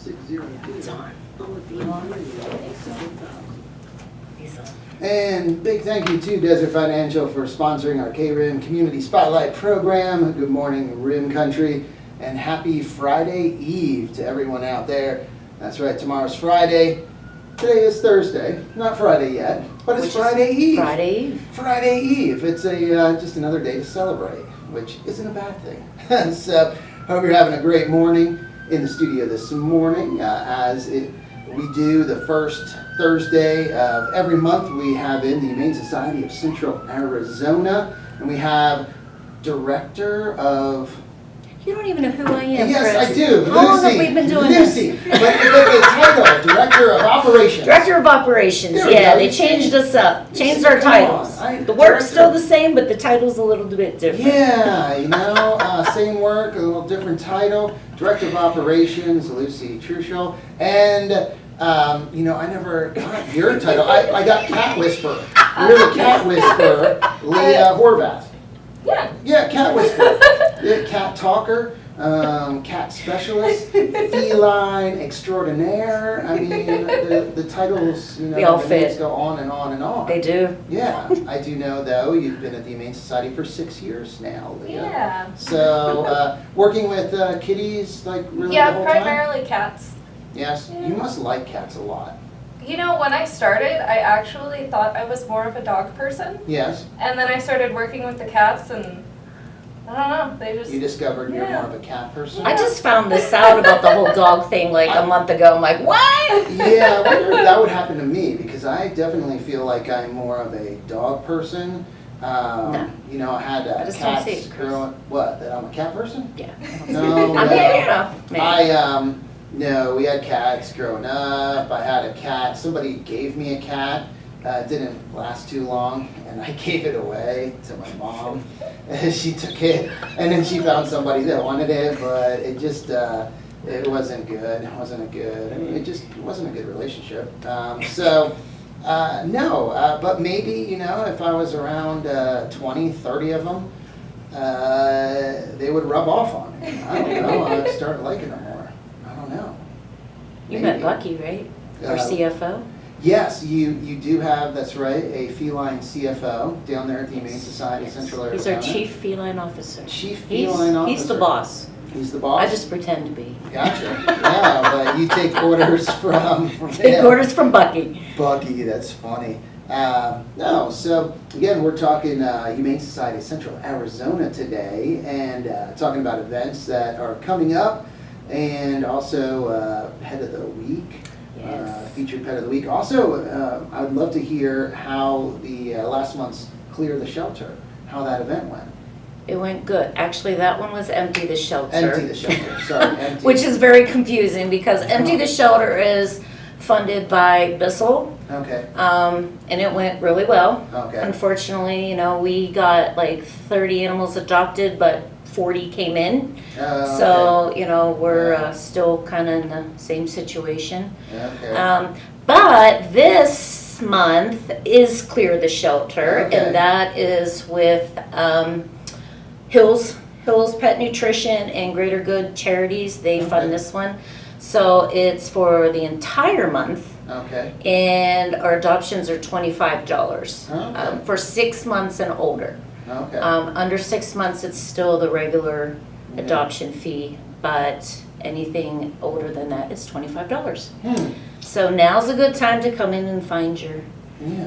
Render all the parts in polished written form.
It's on. He's on. And big thank you to Desert Financial for sponsoring our KRIM Community Spotlight program. Good morning, RIM Country, and happy Friday Eve to everyone out there. That's right, tomorrow's Friday. Today is Thursday, not Friday yet, but it's Friday Eve. Friday Eve. Friday Eve. It's a just another day to celebrate, which isn't a bad thing. So, hope you're having a great morning in the studio this morning. We do the first Thursday of every month. We have in the Humane Society of Central Arizona, and we have Director of... You don't even know who I am, Yes, Chris. I do. How long have we been doing Luci. this? But the title, Director of Operations. Director of Operations, There we yeah, go. they changed us up. Changed Come our on. titles. The work's Director. still the same, but the title's a little bit different. Yeah, same work, a little different title. Director of Operations, Luci Truchel. And, I never got your title. I got Cat Whisperer. You're the Cat Whisperer, Leah Horvath. Yeah, Cat Whisperer. Yeah, cat talker, cat specialist, feline extraordinaire. I mean, the titles, They all the fit. names go on and on and on. They do. Yeah, I do know though, you've been at the Humane Society for 6 years now, Leah. Yeah. So, working with kitties, like really the Yeah, whole time? primarily cats. Yes, Yeah. you must like cats a lot. You know, when I started, I actually thought I was more of a dog person. Yes, And then I started working with the cats and, I don't know, they just... you discovered you're Yeah. more of a cat person? I just found this out about the whole dog thing like a month ago. I'm like, what? Yeah, I wonder if that would happen to me, because I definitely feel like I'm more of a dog person. No. I had I just don't see cats it, Chris. growing. What? That I'm a cat person? Yeah. No, I mean, maybe. No, we had cats growing up. I had a cat. Somebody gave me a cat. It didn't last too long, and I gave it away to my mom. She took it, and then she found somebody that wanted it, but it just, it wasn't good. It wasn't a good, it wasn't a good relationship. No, but maybe, if I was around 20, 30 of them, they would rub off on me. I don't know. I'd start liking them more. I don't know. You Maybe. met Bucky, right? Our Uh, CFO? Yes, you do have, that's right, a feline CFO down there at the Humane Society of Central He's Arizona. our chief feline officer. Chief feline officer. He's the boss. He's the boss? I just pretend to be. Gotcha. Yeah, but you take orders from Take him. orders from Bucky. Bucky, that's funny. No, so again, we're talking Humane Society of Central Arizona today, and talking about events that are coming up, and also Pet of the Week, Yes. featured Pet of the Week. Also, I would love to hear how the last month's Clear the Shelter, how that event went. It went good. Actually, that one was Empty the Shelter. Empty the Shelter, sorry, empty. Which is very confusing because Empty the Shelter is funded by Bissell. Okay, And it went really well. okay. Unfortunately, we got like 30 animals adopted, but 40 came in. Okay. So, we're still kind of in the same situation. Okay. But this month is Clear the Shelter, Okay. and that is with Hills Pet Nutrition and Greater Good Charities. They Okay. fund this one. So it's for the entire month. Okay. And our adoptions are $25 Okay. for 6 months and older. Okay. Under 6 months, it's still the regular Yeah. adoption fee, but anything older than that is $25. Hmm. So now's a good time to come in and find your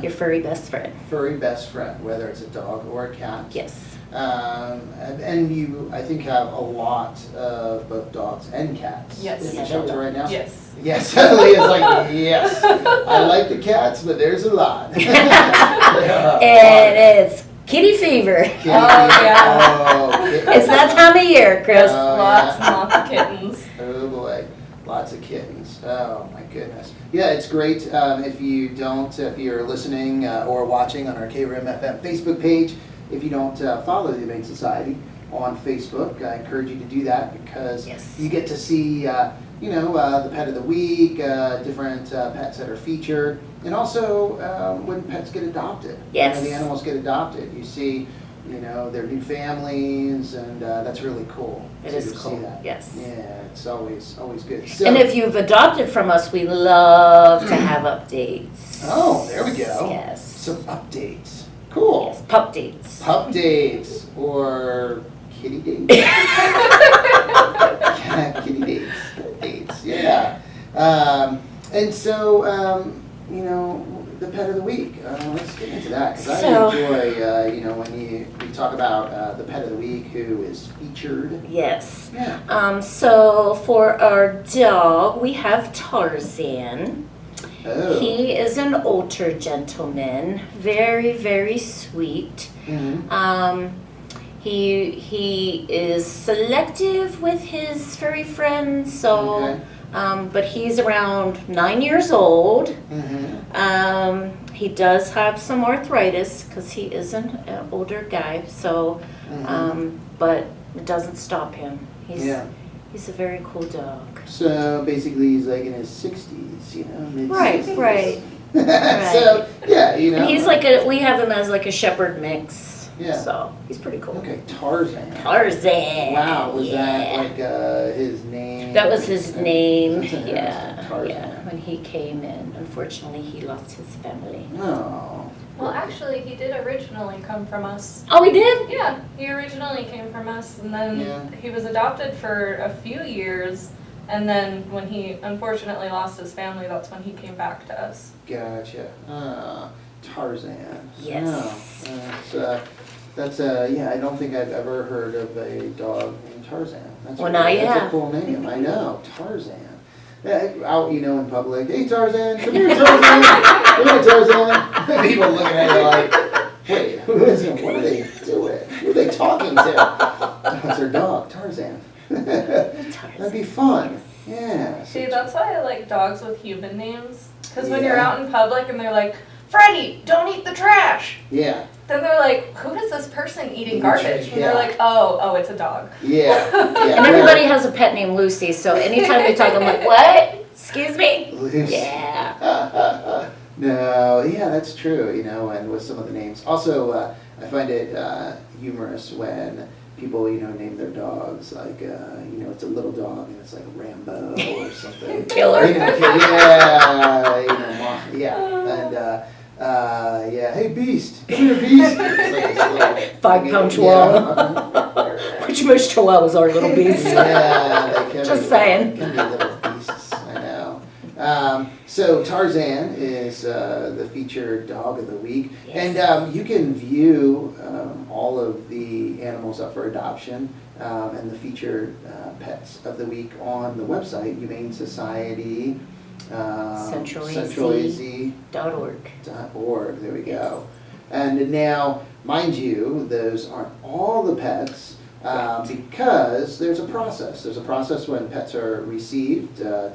Yeah. furry best friend. Furry best friend, whether it's a dog or a cat. Yes. And you, I think, have a lot of both dogs and cats Yes. in Yeah, the shelter right now? Yes. Yes, Leah's like, yes. I like the cats, but there's a lot. Yeah. And it's kitty fever. Kitty yeah. Oh, kitty. It's that time of year, Chris. Oh, Lots and yeah. lots of kittens. Oh boy, lots of kittens. Oh my goodness. Yeah, it's great if you're listening or watching on our KRIM FM Facebook page. If you don't follow the Humane Society on Facebook, I encourage you to do that because Yes. you get to see, the Pet of the Week, different pets that are featured, and also when pets get adopted. Yes. When the animals get adopted, you see you know, their new families, and that's really cool. It to is see cool, that. yes. Yeah, it's always good. So, And if you've adopted from us, we love to have updates. oh, there we go. Yes. Some updates. Cool. Yes, pup dates. Pup dates or kitty dates. Kitty dates. Pup dates. Yeah. And so, you know, the pet of the week. Let's get into that because So- I enjoy, you know, when we talk about the pet of the week who is featured. Yes. Yeah. So for our dog, we have Tarzan. Oh. He is an older gentleman, very, very sweet. Mhm. He is selective with his furry friends, so Okay. but he's around 9 years old. Mhm. He does have some arthritis because he is an older guy, so Mhm. but it doesn't stop him. Yeah. He's a very cool dog. So basically, he's like in his 60s, you know, mid-60s. Right. So yeah, you know. And he's we have him as like a shepherd mix. Yeah. So he's pretty cool. Okay, Tarzan. Tarzan. Wow, was yeah. that like his name? That was his name. That's interesting, Yeah. Tarzan. Yeah. When he came in, unfortunately, he lost his family. Oh. Well, actually, he did originally come from us. Oh, he did? Yeah, he originally came from us, and then Yeah. he was adopted for a few years, and then when he unfortunately lost his family, that's when he came back to us. Gotcha. Tarzan. Yes. Oh, that's yeah. I don't think I've ever heard of a dog named Tarzan. That's Well, now you that's a have. cool name. I know, Tarzan. Yeah, out, you know, in public. Hey, Tarzan, come here, Tarzan. Come here, Tarzan. People looking at you like, wait, who is it? What are they doing? Who are they talking to? That's their dog, Tarzan. That'd be fun. Yeah. See, that's why I like dogs with human names, because when Yeah. you're out in public and they're like, Freddie, don't eat the trash. Yeah. Then they're like, who is this person eating garbage? And Yeah. they're like, oh, it's a dog. Yeah. Yeah. And everybody has a pet named Lucy, so anytime we talk, I'm like, what? Excuse me? Lucy. Yeah. No, yeah, that's true, you know, and with some of the names. Also, I find it humorous when people, you know, name their dogs, like, you know, it's a little dog and it's like Rambo or something. Killer. You know, yeah, you know, yeah, and, yeah, hey, Beast, come here, Beast. It's like this little 5-pound chihuahua. Which most chihuahuas are little beasts. Yeah, they can Just be, saying. Can be little beasts, I know. So Tarzan is the featured dog of the week, Yes. and you can view all of the animals up for adoption and the featured pets of the week on the website Humane Society CentralAZ.org. .org. There we go. And now, mind you, those aren't all the pets. Because there's a process. There's a process when pets are received or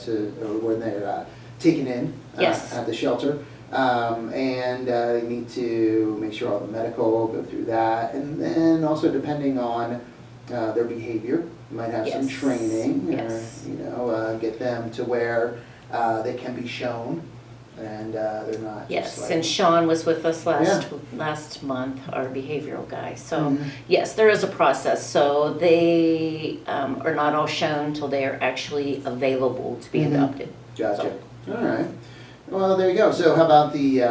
when they're taken in Yes. at the shelter. And they need to make sure all the medical go through that. And then also depending on their behavior, you might have some Yes. training Yes. or, you know, get them to where they can be shown and they're not Yes, just like... and Sean was with us last month, our behavioral guy. So Mhm. yes, there is a process. So they are not all shown until they are actually available to be Mhm. adopted. Gotcha. All right. Well, there you go. So how about the,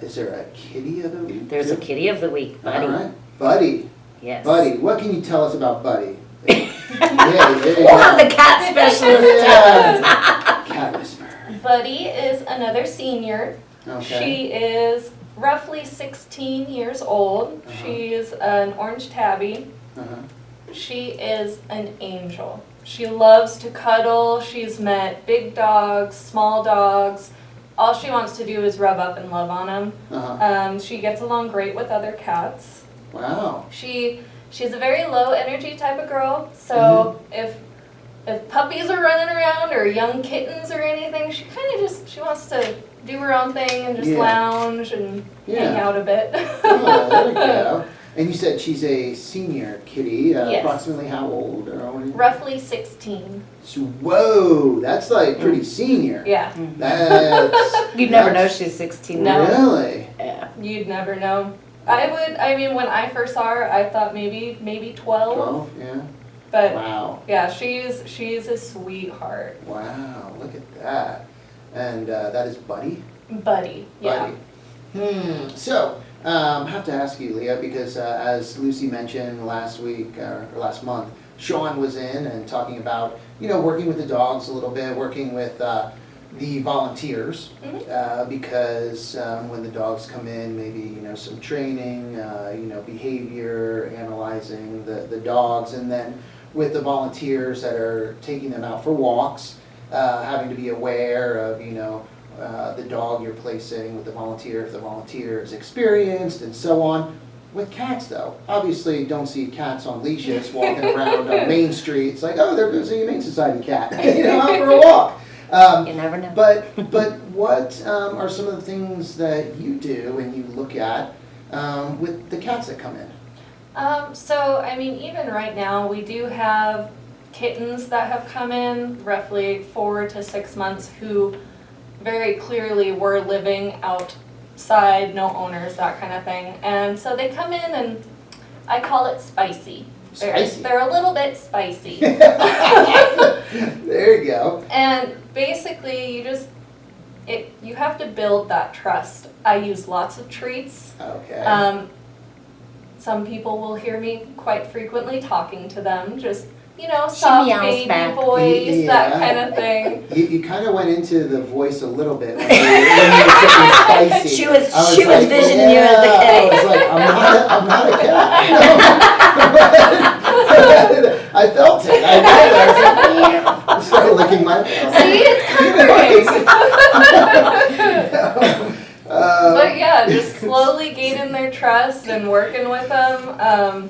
is there a kitty of the week? There's a kitty of the week, Buddy. All right. Buddy. Yes. Buddy. What can you tell us about Buddy? Yeah, there you We'll have go. the cat specialist tell us. Cat whisperer. Buddy is another senior. Okay. She is roughly 16 years old. Uh-huh. She's an orange tabby. Uh-huh. She is an angel. She loves to cuddle. She's met big dogs, small dogs. All she wants to do is rub up and love on them. Uh-huh. She gets along great with other cats. Wow. She's a very low energy type of girl. So Mm-hmm. if puppies are running around or young kittens or anything, she kind of she wants to do her own thing and just Yeah. lounge and hang Yeah. out a bit. Oh, there you go. And you said she's a senior kitty. Yes. Approximately how old? Roughly 16. So, whoa, that's like pretty senior. Yeah, That's... You'd never know that's- she's 16. No. Really? Yeah. you'd never know. I mean, when I first saw her, I thought maybe 12. 12, yeah. But Wow. yeah, she's a sweetheart. Wow, look at that. And that is Buddy? Buddy, yeah. Buddy. So, I have to ask you, Leah, because as Lucy mentioned last week, or last month, Sean was in and talking about, working with the dogs a little bit, working with the volunteers, because when the dogs come in, maybe, some training, behavior, analyzing the dogs, and then with the volunteers that are taking them out for walks, having to be aware of, the dog you're placing with the volunteer, if the volunteer is experienced, and so on. With cats, though, obviously don't see cats on leashes walking around on Main Street. It's like, oh, there goes a Humane Society cat, out for a walk. You never know. But what are some of the things that you do and you look at with the cats that come in? So, I mean, even right now, we do have kittens that have come in, roughly 4 to 6 months, who very clearly were living outside, no owners, that kind of thing. And so they come in, and I call it spicy. They're a little bit spicy. There you go. And basically, you have to build that trust. I use lots of treats. Okay. Some people will hear me quite frequently talking to them, just, soft baby back. voice, that kind of thing. You kind of went into the voice a little bit when you were saying spicy. She was like, visioning you as a I kitty. was like, I'm not a cat. I felt it. I started licking my face. See, it's comforting. But yeah, just slowly gaining their trust and working with them.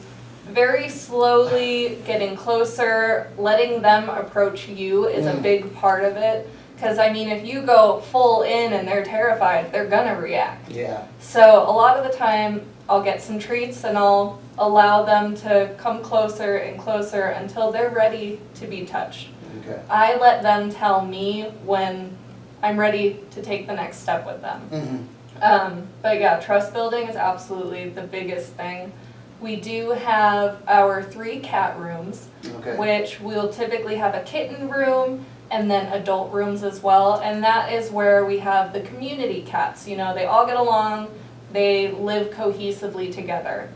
Very slowly getting closer, letting them approach you is a big part of it. Because, I mean, if you go full in and they're terrified, they're gonna react. Yeah. So a lot of the time, I'll get some treats and I'll allow them to come closer and closer until they're ready to be touched. Okay. I let them tell me when I'm ready to take the next step with them. But yeah, trust building is absolutely the biggest thing. We do have our 3 cat rooms, which we'll typically have a kitten room and then adult rooms as well. And that is where we have the community cats. They all get along, they live cohesively together.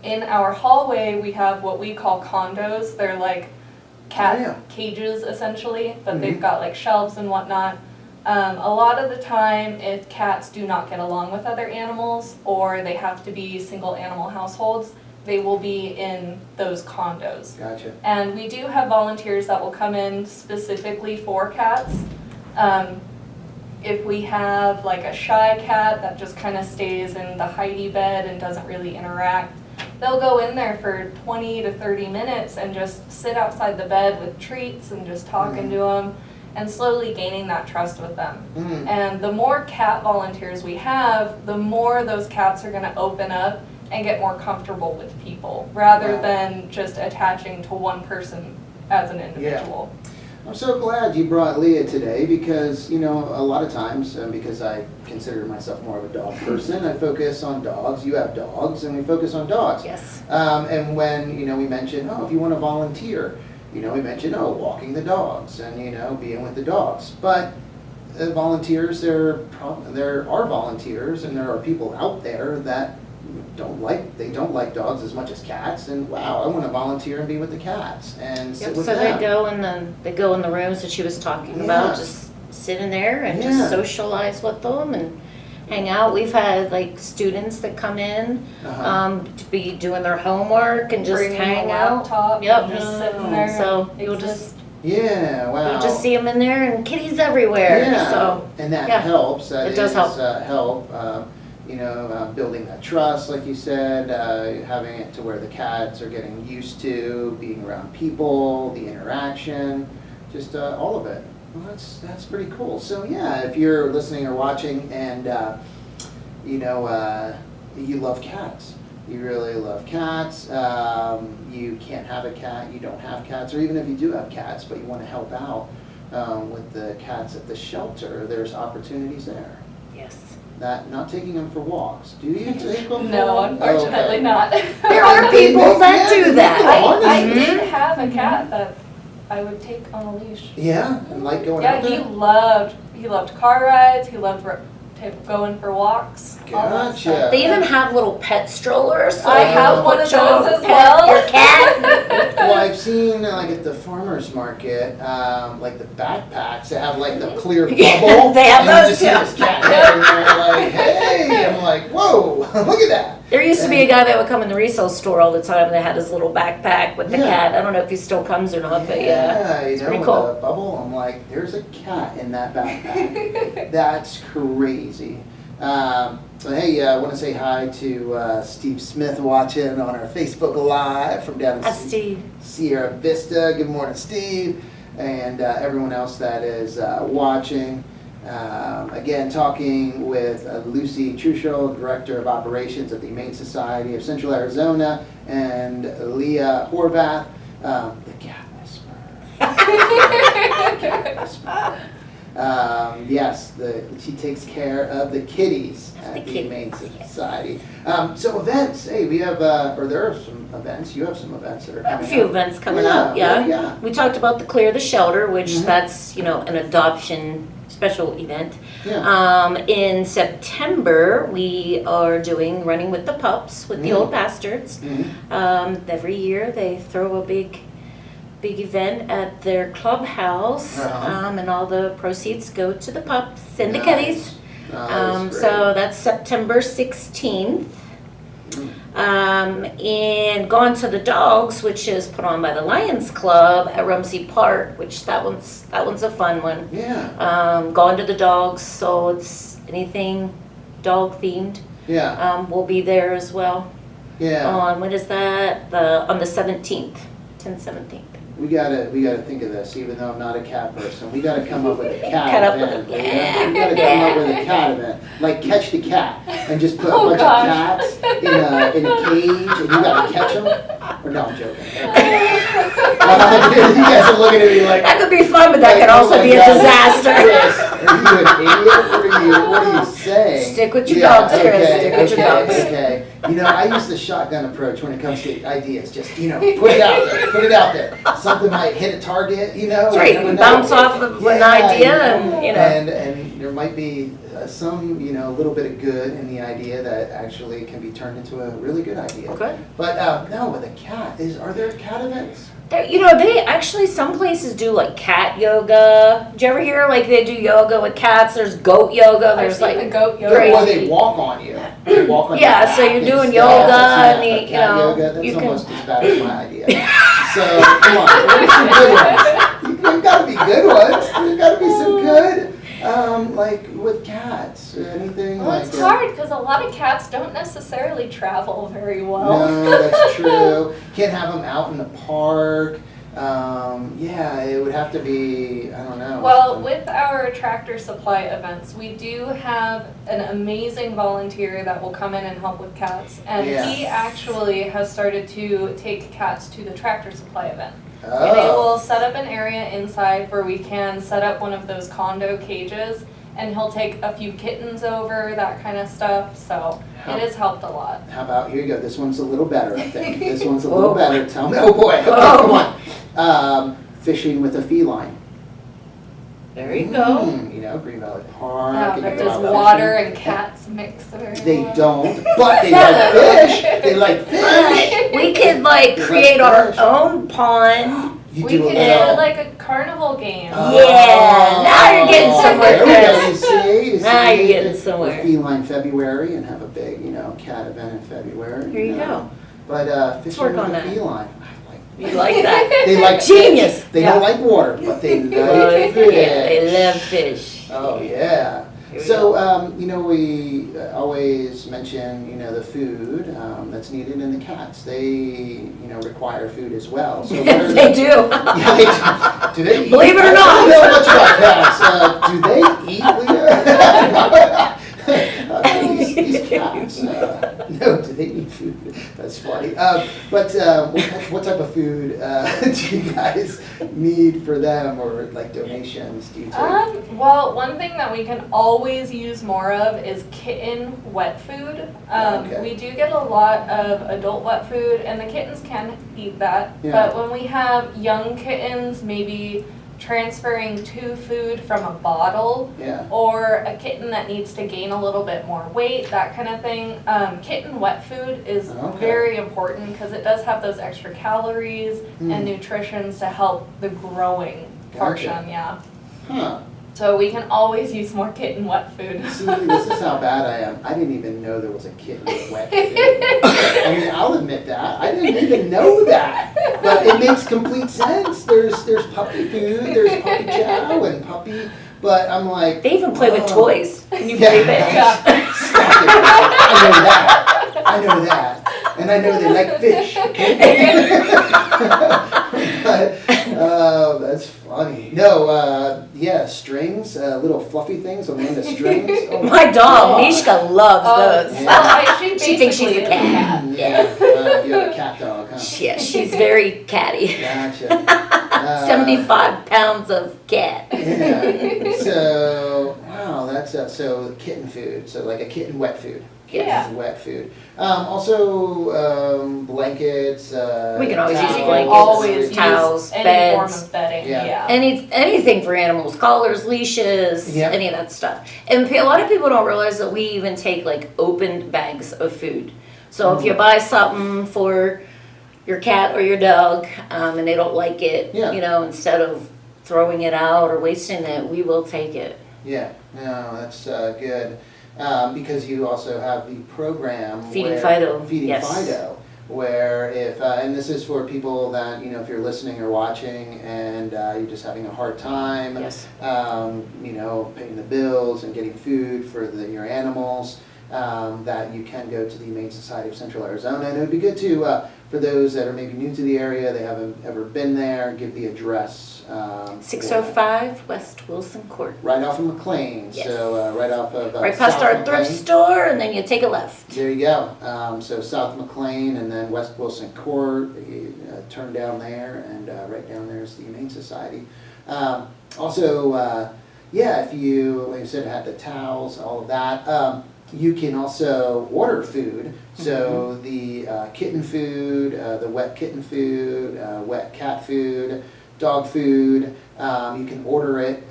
In our hallway, we have what we call condos. They're like cat cages essentially, but they've got like shelves and whatnot. A lot of the time, if cats do not get along with other animals or they have to be single animal households, they will be in those condos. Gotcha. And we do have volunteers that will come in specifically for cats. If we have like a shy cat that just kind of stays in the hidey bed and doesn't really interact, they'll go in there for 20 to 30 minutes and just sit outside the bed with treats and just talking to them, and slowly gaining that trust with them. And the more cat volunteers we have, the more those cats are going to open up and get more comfortable with people, rather than just attaching to one person as an individual. I'm so glad you brought Leah today because, a lot of times, because I consider myself more of a dog person, I focus on dogs. You have dogs, and we focus on dogs. Yes. And when, we mention, if you want to volunteer, we mentioned, walking the dogs and, being with the dogs. But volunteers, there are volunteers and there are people out there that don't like dogs as much as cats. And wow, I want to volunteer and be with the cats and sit with them. They go in the rooms that she was talking about, just sit in there and just socialize with them and hang out. We've had like students that come in to be doing their homework and just hang out. Just sitting there. So you'll just wow. you'll just see them in there and kitties everywhere. Yeah. So and that helps. It does help. Building that trust, like you said, having it to where the cats are getting used to being around people, the interaction, just all of it. Well, that's pretty cool. So yeah, if you're listening or watching and you love cats, you really love cats, you can't have a cat, you don't have cats, or even if you do have cats but you want to help out with the cats at the shelter, there's opportunities there. yes. that not taking them for walks. Do you take them for No, walks? unfortunately Okay. not. There are people that do that. I Mhm. did have a cat that I would take on a leash. Yeah, and like going Yeah, out there? he loved car rides, he loved going for walks. all that Gotcha. stuff. They even have little pet strollers. So I you have can one put of your those as pet- well. Your cat. Well, I've seen like at the farmer's market, like the backpacks that have like the clear bubble. Yeah, they have and you those just see too. this cat head and they're like, hey, I'm like, whoa, look at that. There used to be a guy that would come in the resale store all the time that had his little backpack with the Yeah. cat. I don't know if he still comes or not, but yeah. you it's know, pretty with cool. a bubble, I'm like, there's a cat in that backpack. That's crazy. But hey, I want to say hi to Steve Smith watching on our Facebook Live from down in That's Steve. Sierra Vista. Good morning, Steve, and everyone else that is watching. Again, talking with Luci Truchel, Director of Operations at the Humane Society of Central Arizona, and Leah Horvath, the cat whisperer. Cat whisperer. Yes, she takes care of the kitties at the Humane Society. So events, hey, we have, or there are some events, you have some events that are I have coming a few up. events coming Yeah, up, yeah. what do you got? We talked about the Clear the Shelter, which Mhm. that's, an adoption special event. Yeah. In September, we are doing Running with the Pups with the Mm. Old Bastards. Mhm. Every year, they throw a big event at their clubhouse, Uh-huh. and all the proceeds go to the pups and the Nice. kitties. Oh, that is great. So that's September 16th. Mm. And Gone to the Dogs, which is put on by the Lions Club at Rumsey Park, which that one's a fun one. Yeah, Gone to the Dogs, so it's anything dog themed. yeah, We'll be there as well. yeah. On when is that? On the 17th, 10/17th. We gotta think of this, even though I'm not a cat person. We gotta come up with a cat Cut up with event. it. Yeah. We gotta come up with a cat event, like catch the cat, and just put a Oh, bunch gosh. of cats in a cage, and you gotta catch them. Or no, I'm joking. You guys are looking at me like. That could be fun, but that could oh also my be a God, disaster. Chris, are you an idiot? What are you saying? Stick with your Yeah, dogs, Chris. okay, Stick with your okay, dogs. Okay. I use the shotgun approach when it comes to ideas. Just, put it out there. Put it out there. Something might hit a target, That's right. never You know. bounce off of an idea, and And there might be some, little bit of good in the idea that actually can be turned into a really good idea. Good. But no, with a cat, are there cat events? They actually, some places do like cat yoga. Did you ever hear like they do yoga with cats? There's goat yoga. I've There's seen the like, goat yoga. Crazy. Or they walk on you. They walk on Yeah, your so back you're and doing stuff. yoga Yeah, and cat yoga, that's you can- almost as bad as my idea. So come on, what are some good ones? There's gotta be good ones. There's gotta be some good, like with cats or anything Well, like it's that. hard because a lot of cats don't necessarily travel very well. No, that's true. Can't have them out in the park. Yeah, it would have to be, I don't know. Well, with our Tractor Supply events, we do have an amazing volunteer that will come in and help with cats. And Yeah. he actually has started to take cats to the Tractor Supply event. They Oh, will set up an area inside where we can set up one of those condo cages, and he'll take a few kittens over, that kind of stuff. So it has helped a lot. how about, here you go, this one's a little better, I think. This one's a Oh, little boy. better. Tell me, oh boy, okay, Oh. come on. Fishing with a feline. there you go. Green Valley Park. Yeah, and but you go does out water fishing. and cats mix very They well? don't, but they like fish. They like fish. We could like create our own pond. You We do a could little. do like a carnival game. Yeah, now you're getting somewhere, There we go, Chris. you see, you Now see, you're getting the somewhere. Feline February and have a big, cat event in February. Here you go. But fishing work with on a that. feline. You like that? They like Genius. fish. They Yeah. don't like water, but they like Yeah, fish. they love fish. Oh yeah. Here we So we always mention the food that's needed in the cats. They require food as well. So what are They do. Yeah, they do. Do they eat? Believe it or I not. don't know much about cats. Do they eat, Leah? These cats. No, do they eat food? That's funny. funny. But what type of food do you guys need for them, or like donations do you take? Well, one thing that we can always use more of is kitten wet food. Okay. We do get a lot of adult wet food, and the kittens can eat that. Yeah. But when we have young kittens, maybe transferring to food from a bottle, Yeah. or a kitten that needs to gain a little bit more weight, that kind of thing. Kitten wet food is Okay. very important because it does have those extra calories and nutritions to help the growing portion, Gotcha. yeah. Huh. So we can always use more kitten wet food. See, this is how bad I am. I didn't even know there was a kitten wet food. I mean, I'll admit that. I didn't even know that. But it makes complete sense. There's puppy food, there's puppy chow and puppy, but I'm like, They even play with oh. toys. Can you believe it? Stop it. I know that. And I know they like fish. But, oh, that's funny. No, yeah, strings, little fluffy things on the end of strings. Oh My dog, God. Mishka, loves those. Yeah. She thinks she's a cat. Yeah, you have a cat dog, huh? Yeah, she's very catty. Gotcha. 75 pounds of cat. Yeah. So, wow, that's so kitten food. So like a kitten wet food. Yeah. Wet food. Also, blankets. We can always use towels, blankets, Always towels, use any beds. form of bedding, Yeah. yeah. Anything for animals, collars, leashes, Yep. any of that stuff. And a lot of people don't realize that we even take like opened bags of food. So if you buy something for your cat or your dog, and they don't like it, Yeah. you know, instead of throwing it out or wasting it, we will take it. Yeah, no, that's good. Because you also have the program Feeding Fido, Feeding yes. Fido, where if and this is for people that, you know, if you're listening or watching and you're just having a hard time, Yes. you know, paying the bills and getting food for your animals, that you can go to the Humane Society of Central Arizona. And it would be good to, for those that are maybe new to the area, they haven't ever been there, give the address. 605 West Wilson Court. Right off of McLean, Yes. so right off of Right past South our McLean. thrift store, and then you take a left. There you go. So South McLean and then West Wilson Court, you turn down there, and right down there is the Humane Society. Also, yeah, if you, like I said, have the towels, all of that, you can also order food. So the kitten food, the wet kitten food, wet cat food, dog food, you can order it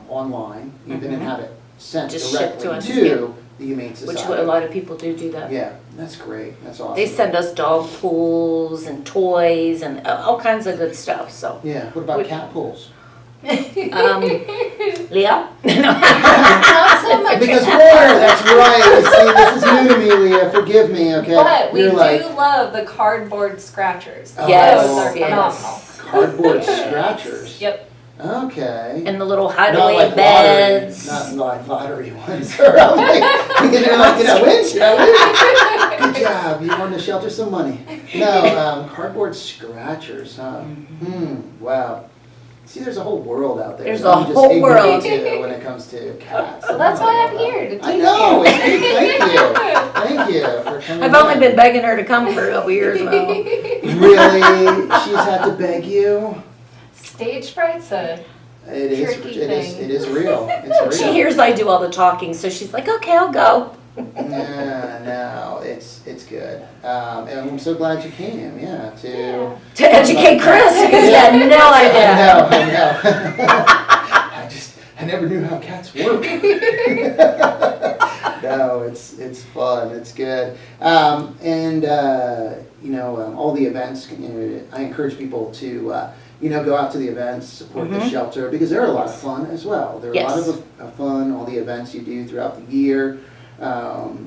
online, even and have it sent Just shipped directly to us, to the Humane Which Society. a lot of people do that. Yeah, that's great. That's awesome. They send us dog pools and toys and all kinds of good stuff, so. Yeah. What about cat pools? Leah? Not so much Because cat. water. That's right. See, this is new to me, Leah. Forgive me. Okay. But we You're do like love the cardboard scratchers. Oh, Yes, Those are yes. phenomenal. cardboard scratchers. Yep. Okay. And the little Not hideaway like beds. lottery, not like lottery ones. Or I'm like, did I win? Did I win? Good job. You won the shelter some money. No, cardboard scratchers, huh? Wow. See, there's a whole world out there. There's that a I'm just whole ignorant world. to when it comes to cats. Well, that's why I'm here, to teach I know. you. Thank you. Thank you for coming. I've only in. been begging her to come for a couple years now. Really? She's had to beg you? Stage fright's a It is. Tricky It is. thing. It is real. It's real. She hears I do all the talking, so she's like, okay, I'll go. No, it's good. And I'm so glad you came. Yeah, to To educate Chris, because he had no idea. I know. I never knew how cats work. No, it's fun. It's good. And you know, all the events. I encourage people to go out to the events, support the shelter, because they're a lot of fun as well. There are a lot of fun. All the events you do throughout the year.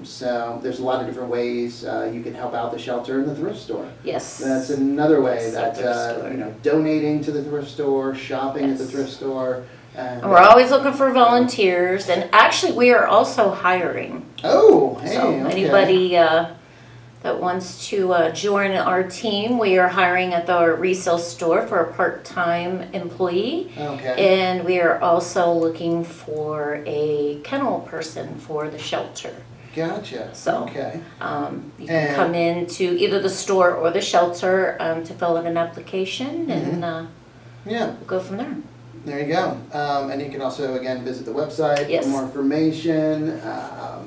So there's a lot of different ways you can help out the shelter and the thrift store. Yes. That's another way Yes, that the thrift store. Donating to the thrift store, shopping at the Yes. thrift store. And And we're always looking for volunteers, and actually we are also hiring. oh, hey, So okay. anybody that wants to join our team, we are hiring at the resale store for a part-time employee. Okay. And we are also looking for a kennel person for the shelter. Gotcha. So, Okay. You can come in to either the store or the shelter to fill out an application, and Yeah. we'll go from there. There you go. And you can also, again, visit the website Yes. for more information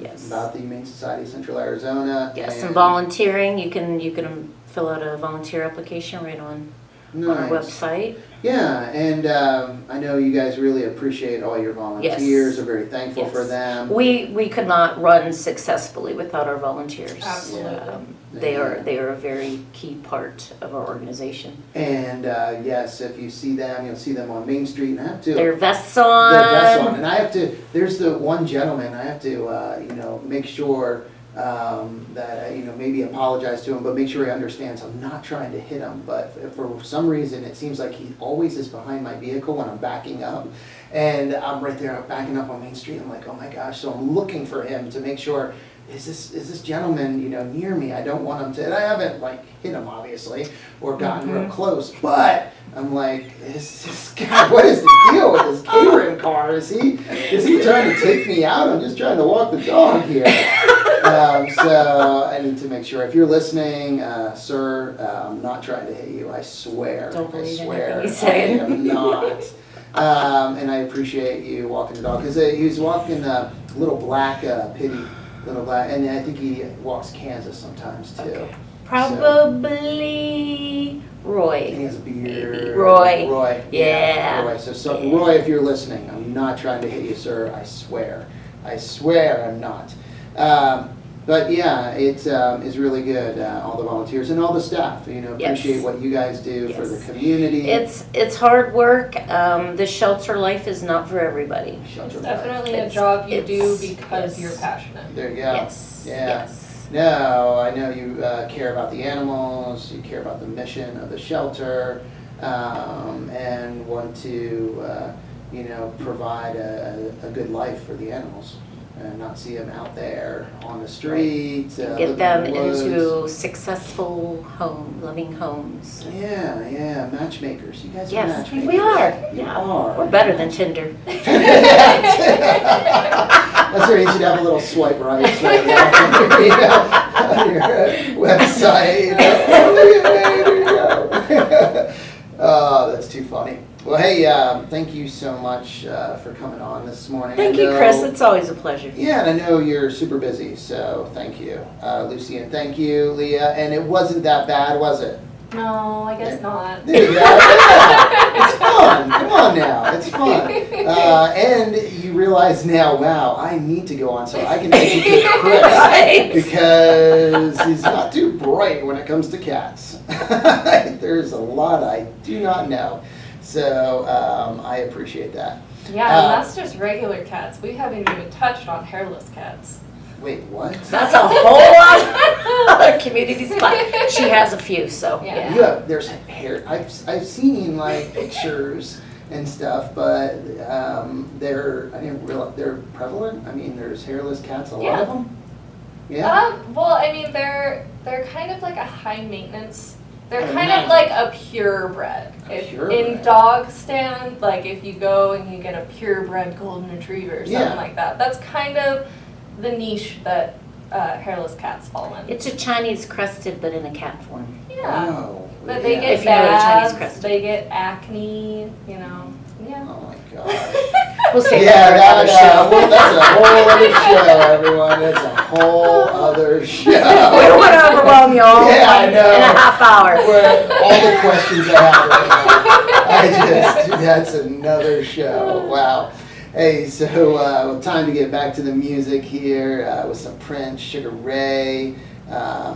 Yes. about the Humane Society of Central Arizona. Yes, and volunteering, you can fill out a volunteer application right on our website. Yeah, and I know you guys really appreciate all your volunteers. Yes. Are very thankful for them. We could not run successfully without our volunteers. Absolutely. They are a very key part of our organization. And yes, if you see them, you'll see them on Main Street, and I have to. Their vests on. Their vests on, and I have to. There's the one gentleman. I have to, make sure that maybe apologize to him, but make sure he understands I'm not trying to hit him. But for some reason, it seems like he always is behind my vehicle when I'm backing up, and I'm right there backing up on Main Street. I'm like, oh my gosh! So I'm looking for him to make sure. Is this gentleman, near me? I don't want him to, and I haven't hit him obviously, or gotten real close, but I'm like, is this guy, what is the deal with this KRIM car? Is he trying to take me out? I'm just trying to walk the dog here. So I need to make sure, if you're listening, sir, I'm not trying to hit you, I swear. Don't believe I swear, anything you say. I am not. And I appreciate you walking the dog, because he was walking a little black pitty. Little black, and I think he walks Kansas sometimes too. Okay. Probably Roy. And he has a beard. Maybe. Roy. Yeah. Roy. So Roy, if you're listening, I'm not trying to hit you, sir. I swear. I'm not. But yeah, it is really good. All the volunteers and all the staff. Appreciate what you guys do for the community. It's hard work. The shelter life is not for everybody. It's definitely a job you do because you're passionate. There you go. Yes. Yeah. Yes. No, I know you care about the animals. You care about the mission of the shelter, and want to provide a good life for the animals. And not see them out there on the street. Get them into successful loving homes. Yeah, matchmakers. You guys are Yes, matchmakers. we are. You are. We're better than Tinder. That's right, you should have a little swipe right, swipe left on your website. There you go. Oh, that's too funny. Well, hey, thank you so much for coming on this morning. Thank you, Chris. It's always a pleasure. Yeah, and I know you're super busy, so thank you, Lucy, and thank you, Leah. And it wasn't that bad, was it? No, I guess not. There you go. Yeah. It's fun. Come on now. It's fun. And you realize now, wow, I need to go on so I can educate Chris. Right. Because he's not too bright when it comes to cats. There's a lot I do not know. So I appreciate that. Yeah, and that's just regular cats. We haven't even touched on hairless cats. Wait, what? That's a whole other community spot. She has a few, so Yeah. Yeah, there's hair. I've seen pictures and stuff, but I didn't realize they're prevalent. I mean, there's hairless cats. A lot of them. Yeah. Well, I mean, they're kind of like a high maintenance. They're kind of like a purebred. In dog stand, like if you go and you get a purebred golden retriever or something like that, that's kind of the niche that hairless cats fall in. it's a Chinese crested, but in a cat form. Yeah. Oh, But they get If you know what a Chinese bags, crested. they get acne, Yeah. Oh my gosh. We'll save Yeah, that for another show. well, that's a whole other show, everyone. That's a whole other show. We don't want to overwhelm you all Yeah, I know. in a half hour. Where all the questions I have right now, that's another show. Wow. Hey, so time to get back to the music here with some Prince, Sugar Ray,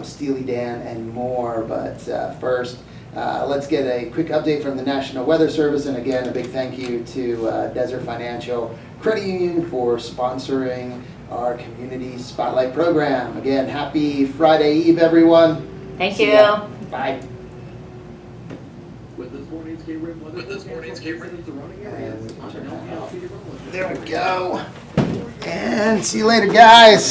Steely Dan, and more. But first, let's get a quick update from the National Weather Service. And again, a big thank you to Desert Financial Credit Union for sponsoring our Community Spotlight program. Again, happy Friday Eve, everyone. Thank See you. ya. Bye. With this morning's KRIM weather, There we go. And see you later, guys.